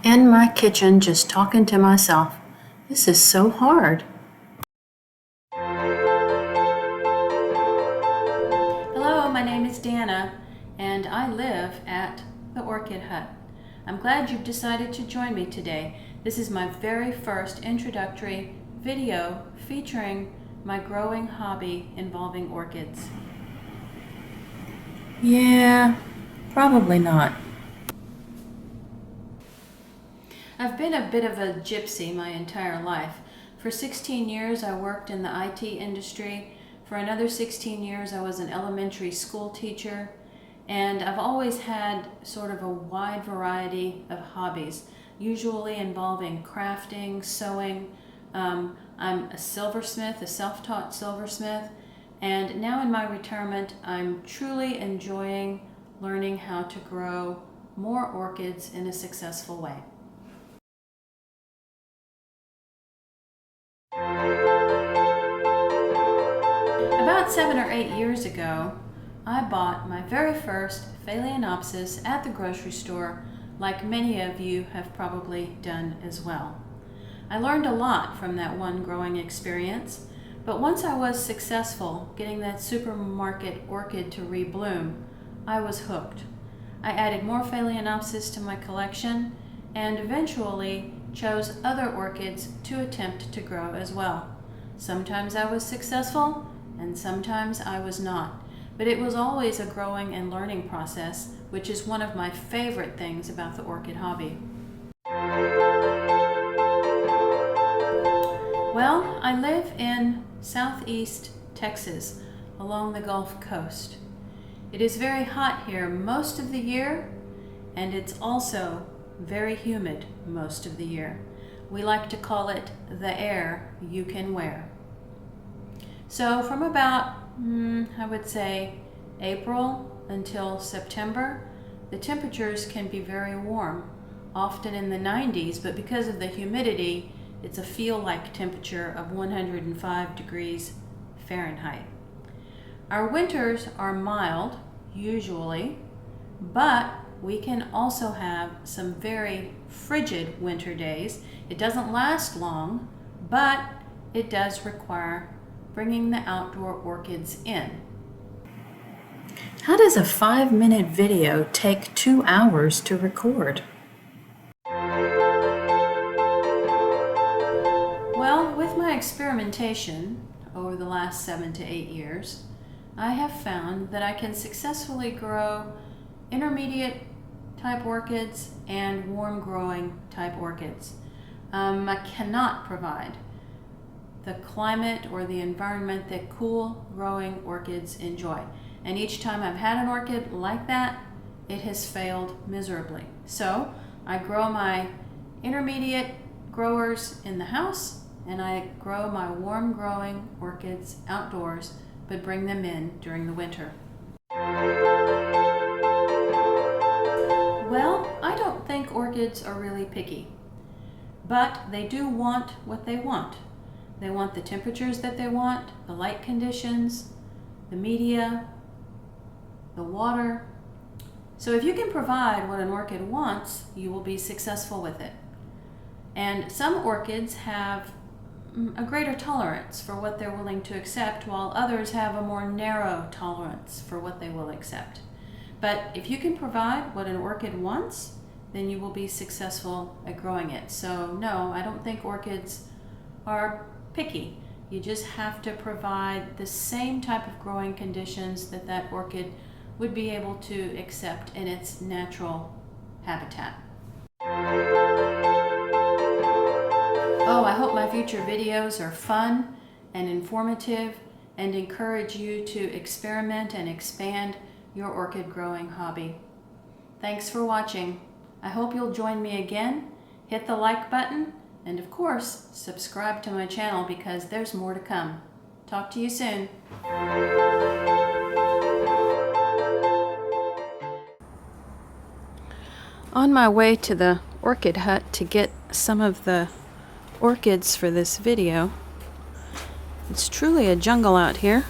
In my kitchen, just talking to myself. This is so hard. Hello, my name is Dana, and I live at the Orchid Hut. I'm glad you've decided to join me today. This is my very first introductory video featuring my growing hobby involving orchids. Yeah, probably not. I've been a bit of a gypsy my entire life. For 16 years I worked in the IT industry. For another 16 years I was an elementary school teacher. And I've always had sort of a wide variety of hobbies, usually involving crafting, sewing. I'm a silversmith, a self-taught silversmith. And now in my retirement, I'm truly enjoying learning how to grow more orchids in a successful way. About 7 or 8 years ago, I bought my very first Phalaenopsis at the grocery store, like many of you have probably done as well. I learned a lot from that one growing experience, but once I was successful getting that supermarket orchid to rebloom, I was hooked. I added more Phalaenopsis to my collection and eventually chose other orchids to attempt to grow as well. Sometimes I was successful and sometimes I was not, but it was always a growing and learning process, which is one of my favorite things about the orchid hobby. Well, I live in southeast Texas along the Gulf Coast. It is very hot here most of the year, and it's also very humid most of the year. We like to call it the air you can wear. So from about, I would say, April until September, the temperatures can be very warm, often in the 90s, but because of the humidity, it's a feel-like temperature of 105 degrees Fahrenheit. Our winters are mild, usually, but we can also have some very frigid winter days. It doesn't last long, but it does require bringing the outdoor orchids in. How does a 5-minute video take 2 hours to record? Well, with my experimentation over the last 7 to 8 years, I have found that I can successfully grow intermediate type orchids and warm growing type orchids. I cannot provide the climate or the environment that cool growing orchids enjoy. And each time I've had an orchid like that, it has failed miserably. So I grow my intermediate growers in the house, and I grow my warm growing orchids outdoors, but bring them in during the winter. Well, I don't think orchids are really picky, but they do want what they want. They want the temperatures that they want, the light conditions, the media, the water. So if you can provide what an orchid wants, you will be successful with it. And some orchids have a greater tolerance for what they're willing to accept, while others have a more narrow tolerance for what they will accept. But if you can provide what an orchid wants, then you will be successful at growing it. So no, I don't think orchids are picky. You just have to provide the same type of growing conditions that that orchid would be able to accept in its natural habitat. Oh, I hope my future videos are fun and informative and encourage you to experiment and expand your orchid growing hobby. Thanks for watching. I hope you'll join me again. Hit the like button, and of course, subscribe to my channel because there's more to come. Talk to you soon. On my way to the Orchid Hut to get some of the orchids for this video. It's truly a jungle out here.